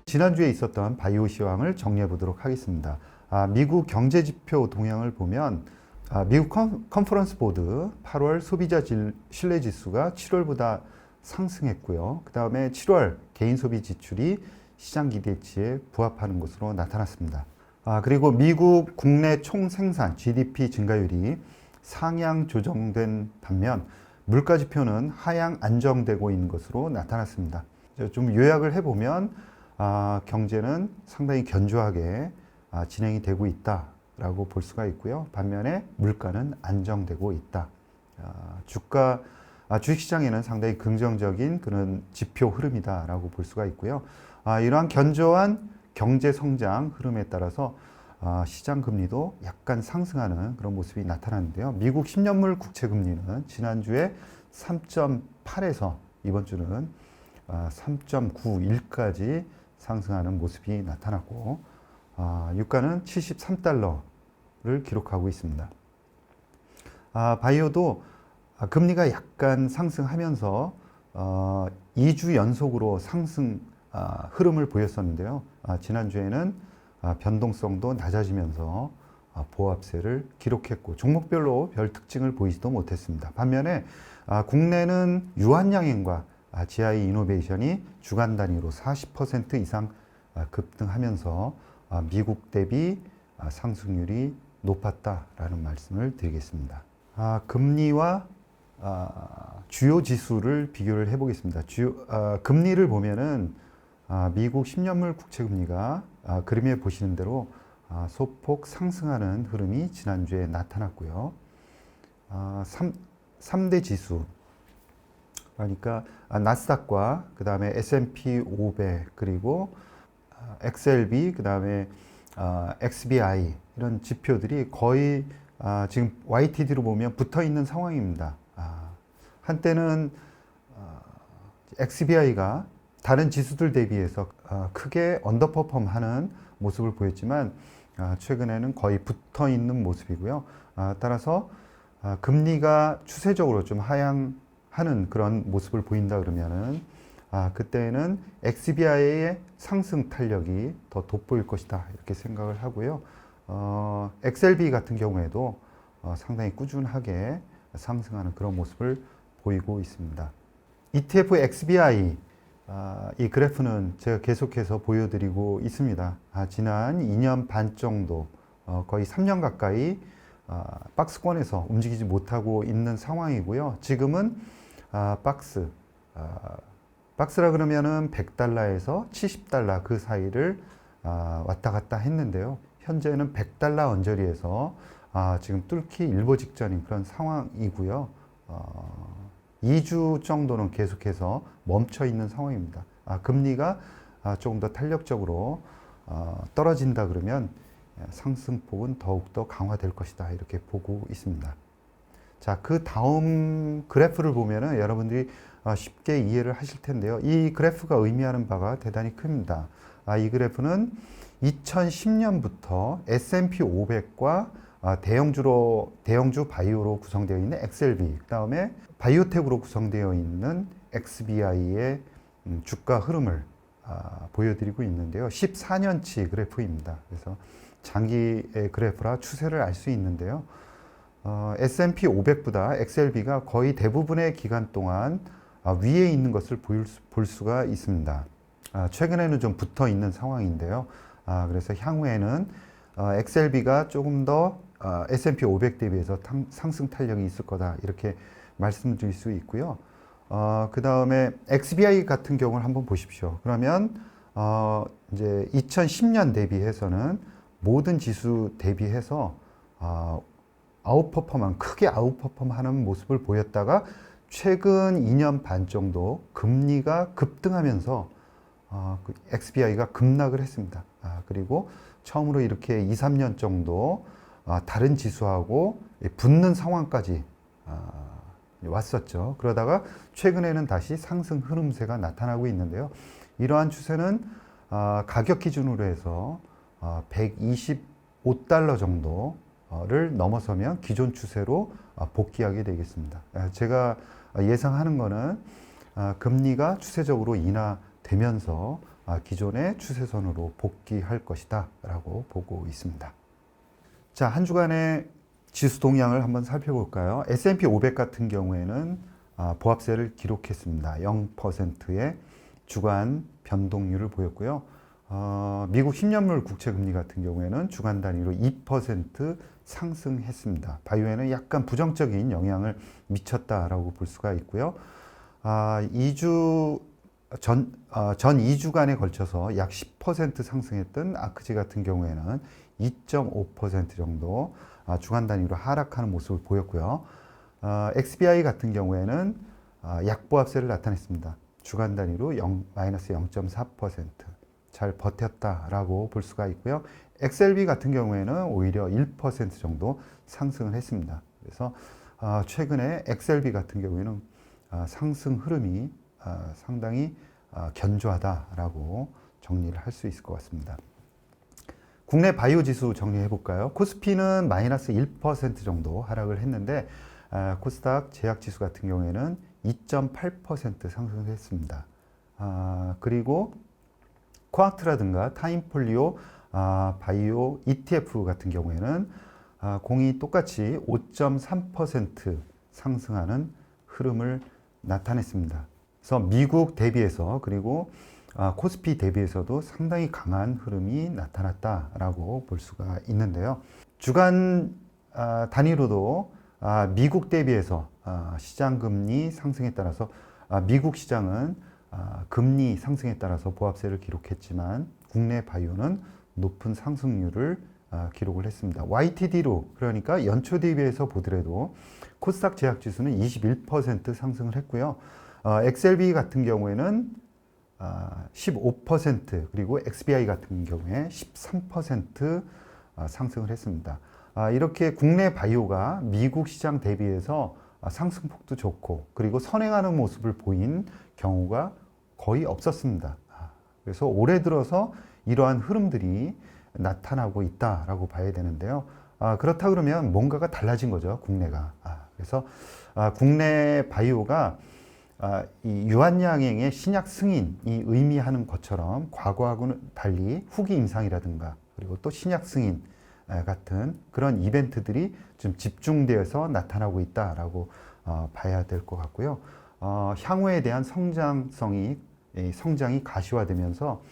지난주에 있었던 바이오 시황을 정리해 보도록 하겠습니다. 미국 경제 지표 동향을 보면 미국 컨퍼런스 보드 8월 소비자 신뢰 지수가 7월보다 상승했고요. 그 다음에 7월 개인 소비 지출이 시장 기대치에 부합하는 것으로 나타났습니다. 그리고 미국 국내 총생산 GDP 증가율이 상향 조정된 반면 물가 지표는 하향 안정되고 있는 것으로 나타났습니다. 좀 요약을 해보면 경제는 상당히 견조하게 진행이 되고 있다라고 볼 수가 있고요. 반면에 물가는 안정되고 있다. 주식시장에는 상당히 긍정적인 그런 지표 흐름이다라고 볼 수가 있고요. 이러한 견조한 경제 성장 흐름에 따라서 시장 금리도 약간 상승하는 그런 모습이 나타나는데요. 미국 10년물 국채 금리는 지난주에 3.8에서 이번 주는 3.91까지 상승하는 모습이 나타났고 유가는 73달러를 기록하고 있습니다. 바이오도 금리가 약간 상승하면서 2주 연속으로 상승 흐름을 보였었는데요. 지난주에는 변동성도 낮아지면서 보합세를 기록했고 종목별로 별 특징을 보이지도 못했습니다. 반면에 국내는 유한양행과 GI 이노베이션이 주간 단위로 40% 이상 급등하면서 미국 대비 상승률이 높았다라는 말씀을 드리겠습니다. 금리와 주요 지수를 비교를 해보겠습니다. 금리를 보면은 미국 10년물 국채 금리가 그림에 보시는 대로 소폭 상승하는 흐름이 지난주에 나타났고요. 3대 지수 그러니까 나스닥과 그 다음에 S&P 500 그리고 XLB 그 다음에 XBI 이런 지표들이 거의 지금 YTD로 보면 붙어 있는 상황입니다. 한때는 XBI가 다른 지수들 대비해서 크게 언더퍼폼하는 모습을 보였지만 최근에는 거의 붙어 있는 모습이고요. 따라서 금리가 추세적으로 좀 하향하는 그런 모습을 보인다 그러면은 그때는 XBI의 상승 탄력이 더 돋보일 것이다 이렇게 생각을 하고요. XLB 같은 경우에도 상당히 꾸준하게 상승하는 그런 모습을 보이고 있습니다. ETF XBI 이 그래프는 제가 계속해서 보여드리고 있습니다. 지난 2년 반 정도 거의 3년 가까이 박스권에서 움직이지 못하고 있는 상황이고요. 지금은 박스라 그러면은 100달러에서 70달러 그 사이를 왔다 갔다 했는데요. 현재는 100달러 언저리에서 지금 뚫기 일보 직전인 그런 상황이고요. 2주 정도는 계속해서 멈춰 있는 상황입니다. 금리가 조금 더 탄력적으로 떨어진다 그러면 상승폭은 더욱더 강화될 것이다 이렇게 보고 있습니다. 자, 그 다음 그래프를 보면은 여러분들이 쉽게 이해를 하실 텐데요. 이 그래프가 의미하는 바가 대단히 큽니다. 이 그래프는 2010년부터 S&P 500과 대형주 바이오로 구성되어 있는 XLB, 그 다음에 바이오텍으로 구성되어 있는 XBI의 주가 흐름을 보여드리고 있는데요. 14년치 그래프입니다. 그래서 장기의 그래프라 추세를 알 수 있는데요. S&P 500보다 XLB가 거의 대부분의 기간 동안 위에 있는 것을 볼 수가 있습니다. 최근에는 좀 붙어 있는 상황인데요. 그래서 향후에는 XLB가 조금 더 S&P 500 대비해서 상승 탄력이 있을 거다 이렇게 말씀드릴 수 있고요. 그 다음에 XBI 같은 경우를 한번 보십시오. 그러면 이제 2010년 대비해서는 모든 지수 대비해서 크게 아웃퍼폼하는 모습을 보였다가 최근 2년 반 정도 금리가 급등하면서 XBI가 급락을 했습니다. 그리고 처음으로 이렇게 2, 3년 정도 다른 지수하고 붙는 상황까지 왔었죠. 그러다가 최근에는 다시 상승 흐름세가 나타나고 있는데요. 이러한 추세는 가격 기준으로 해서 125달러 정도를 넘어서면 기존 추세로 복귀하게 되겠습니다. 제가 예상하는 거는 금리가 추세적으로 인하되면서 기존의 추세선으로 복귀할 것이다 라고 보고 있습니다. 자, 한 주간의 지수 동향을 한번 살펴볼까요? S&P 500 같은 경우에는 보합세를 기록했습니다. 0%의 주간 변동률을 보였고요. 미국 10년물 국채금리 같은 경우에는 주간 단위로 2% 상승했습니다. 바이오에는 약간 부정적인 영향을 미쳤다라고 볼 수가 있고요. 2주 전 2주간에 걸쳐서 약 10% 상승했던 아크지 같은 경우에는 2.5% 정도 주간 단위로 하락하는 모습을 보였고요. XBI 같은 경우에는 약보합세를 나타냈습니다. 주간 단위로 마이너스 0.4% 잘 버텼다라고 볼 수가 있고요. XLB 같은 경우에는 오히려 1% 정도 상승을 했습니다. 그래서 최근에 XLB 같은 경우에는 상승 흐름이 상당히 견조하다라고 정리를 할 수 있을 것 같습니다. 국내 바이오 지수 정리해 볼까요? 코스피는 마이너스 1% 정도 하락을 했는데 코스닥 제약 지수 같은 경우에는 2.8% 상승했습니다. 그리고 코아트라든가 타임폴리오 바이오 ETF 같은 경우에는 공이 똑같이 5.3% 상승하는 흐름을 나타냈습니다. 그래서 미국 대비해서 그리고 코스피 대비해서도 상당히 강한 흐름이 나타났다라고 볼 수가 있는데요. 주간 단위로도 미국 대비해서 시장 금리 상승에 따라서 미국 시장은 금리 상승에 따라서 보합세를 기록했지만 국내 바이오는 높은 상승률을 기록을 했습니다. YTD로 그러니까 연초 대비해서 보더라도 코스닥 제약 지수는 21% 상승을 했고요. XLB 같은 경우에는 15% 그리고 XBI 같은 경우에 13% 상승을 했습니다. 이렇게 국내 바이오가 미국 시장 대비해서 상승폭도 좋고 그리고 선행하는 모습을 보인 경우가 거의 없었습니다. 그래서 올해 들어서 이러한 흐름들이 나타나고 있다라고 봐야 되는데요. 그렇다 그러면 뭔가가 달라진 거죠, 국내가. 그래서 국내 바이오가 이 유한양행의 신약 승인이 의미하는 것처럼 과거하고는 달리 후기 임상이라든가 그리고 또 신약 승인 같은 그런 이벤트들이 좀 집중되어서 나타나고 있다라고 봐야 될 것 같고요. 향후에 대한 성장이 가시화되면서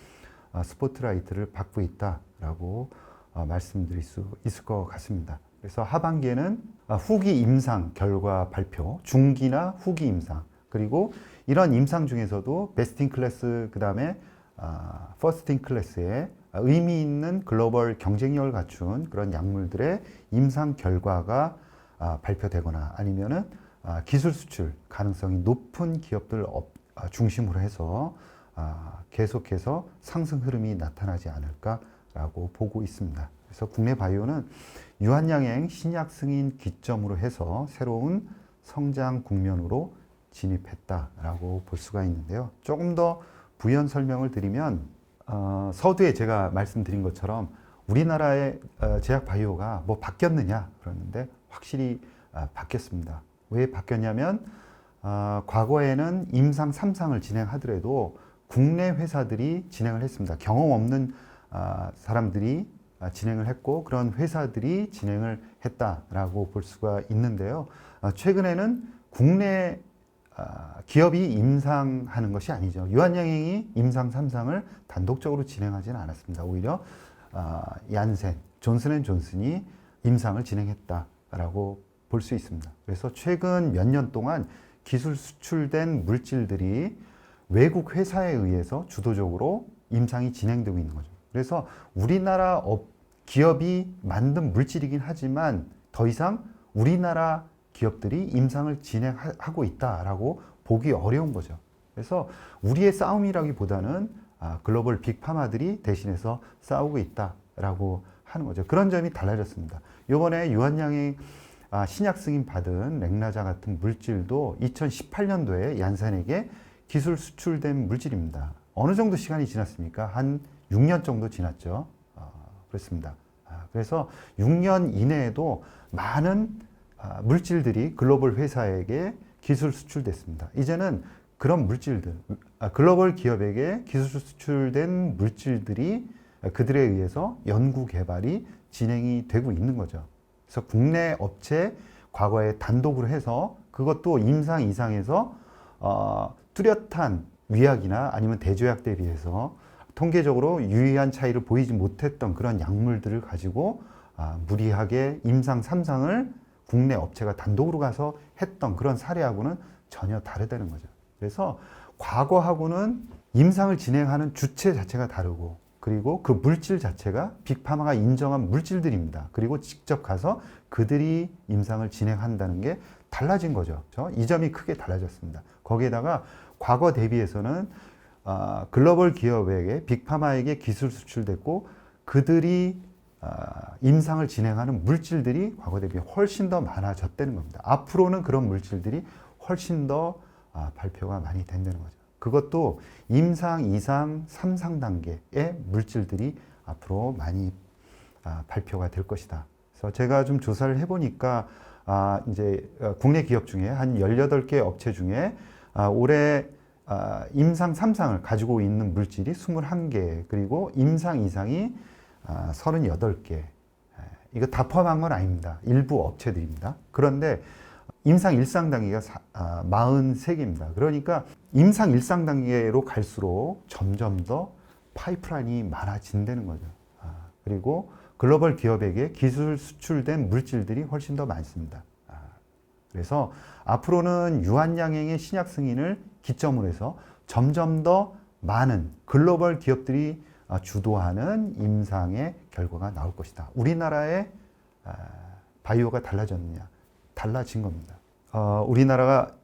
스포트라이트를 받고 있다라고 말씀드릴 수 있을 것 같습니다. 그래서 하반기에는 후기 임상 결과 발표, 중기나 후기 임상, 그리고 이런 임상 중에서도 베스트 인 클래스, 그 다음에 퍼스트 인 클래스의 의미 있는 글로벌 경쟁력을 갖춘 그런 약물들의 임상 결과가 발표되거나 아니면은 기술 수출 가능성이 높은 기업들 중심으로 해서 계속해서 상승 흐름이 나타나지 않을까라고 보고 있습니다. 그래서 국내 바이오는 유한양행 신약 승인 기점으로 해서 새로운 성장 국면으로 진입했다라고 볼 수가 있는데요. 조금 더 부연 설명을 드리면 서두에 제가 말씀드린 것처럼 우리나라의 제약 바이오가 뭐 바뀌었느냐 그러는데 확실히 바뀌었습니다. 왜 바뀌었냐면 과거에는 임상 3상을 진행하더라도 국내 회사들이 진행을 했습니다. 경험 없는 사람들이 진행을 했고 그런 회사들이 진행을 했다라고 볼 수가 있는데요. 최근에는 국내 기업이 임상하는 것이 아니죠. 유한양행이 임상 3상을 단독적으로 진행하지는 않았습니다. 오히려 얀센, 존슨앤존슨이 임상을 진행했다라고 볼 수 있습니다. 그래서 최근 몇 년 동안 기술 수출된 물질들이 외국 회사에 의해서 주도적으로 임상이 진행되고 있는 거죠. 그래서 우리나라 기업이 만든 물질이긴 하지만 더 이상 우리나라 기업들이 임상을 진행하고 있다라고 보기 어려운 거죠. 그래서 우리의 싸움이라기보다는 글로벌 빅파마들이 대신해서 싸우고 있다라고 하는 거죠. 그런 점이 달라졌습니다. 이번에 유한양행 신약 승인 받은 렉나자 같은 물질도 2018년도에 얀센에게 기술 수출된 물질입니다. 어느 정도 시간이 지났습니까? 한 6년 정도 지났죠. 그렇습니다. 그래서 6년 이내에도 많은 물질들이 글로벌 회사에게 기술 수출됐습니다. 이제는 그런 물질들, 글로벌 기업에게 기술 수출된 물질들이 그들에 의해서 연구 개발이 진행이 되고 있는 거죠. 그래서 국내 업체 과거에 단독으로 해서 그것도 임상 이상에서 뚜렷한 위약이나 아니면 대조약 대비해서 통계적으로 유의한 차이를 보이지 못했던 그런 약물들을 가지고 무리하게 임상 3상을 국내 업체가 단독으로 가서 했던 그런 사례하고는 전혀 다르다는 거죠. 그래서 과거하고는 임상을 진행하는 주체 자체가 다르고 그리고 그 물질 자체가 빅파마가 인정한 물질들입니다. 그리고 직접 가서 그들이 임상을 진행한다는 게 달라진 거죠. 이 점이 크게 달라졌습니다. 거기에다가 과거 대비해서는 글로벌 기업에게 빅파마에게 기술 수출됐고 그들이 임상을 진행하는 물질들이 과거 대비 훨씬 더 많아졌다는 겁니다. 앞으로는 그런 물질들이 훨씬 더 발표가 많이 된다는 거죠. 그것도 임상, 2상, 3상 단계의 물질들이 앞으로 많이 발표가 될 것이다. 그래서 제가 좀 조사를 해보니까 이제 국내 기업 중에 한 18개 업체 중에 올해 임상 3상을 가지고 있는 물질이 21개, 그리고 임상 2상이 38개. 이거 다 포함한 건 아닙니다. 일부 업체들입니다. 그런데 임상 1상 단계가 43개입니다. 그러니까 임상 1상 단계로 갈수록 점점 더 파이프라인이 많아진다는 거죠. 그리고 글로벌 기업에게 기술 수출된 물질들이 훨씬 더 많습니다. 그래서 앞으로는 유한양행의 신약 승인을 기점으로 해서 점점 더 많은 글로벌 기업들이 주도하는 임상의 결과가 나올 것이다. 우리나라의 바이오가 달라졌느냐? 달라진 겁니다. 우리나라가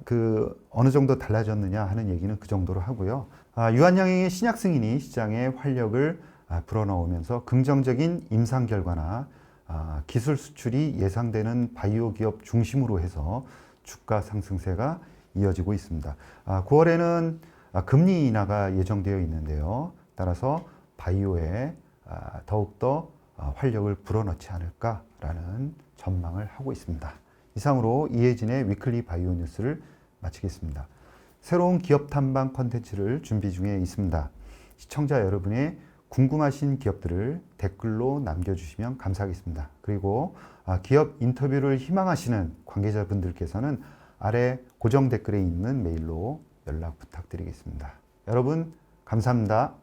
어느 정도 달라졌느냐 하는 얘기는 그 정도로 하고요. 유한양행의 신약 승인이 시장에 활력을 불어넣으면서 긍정적인 임상 결과나 기술 수출이 예상되는 바이오 기업 중심으로 해서 주가 상승세가 이어지고 있습니다. 9월에는 금리 인하가 예정되어 있는데요. 따라서 바이오에 더욱더 활력을 불어넣지 않을까라는 전망을 하고 있습니다. 이상으로 이혜진의 위클리 바이오 뉴스를 마치겠습니다. 새로운 기업 탐방 컨텐츠를 준비 중에 있습니다. 시청자 여러분의 궁금하신 기업들을 댓글로 남겨주시면 감사하겠습니다. 그리고 기업 인터뷰를 희망하시는 관계자분들께서는 아래 고정 댓글에 있는 메일로 연락 부탁드리겠습니다. 여러분 감사합니다.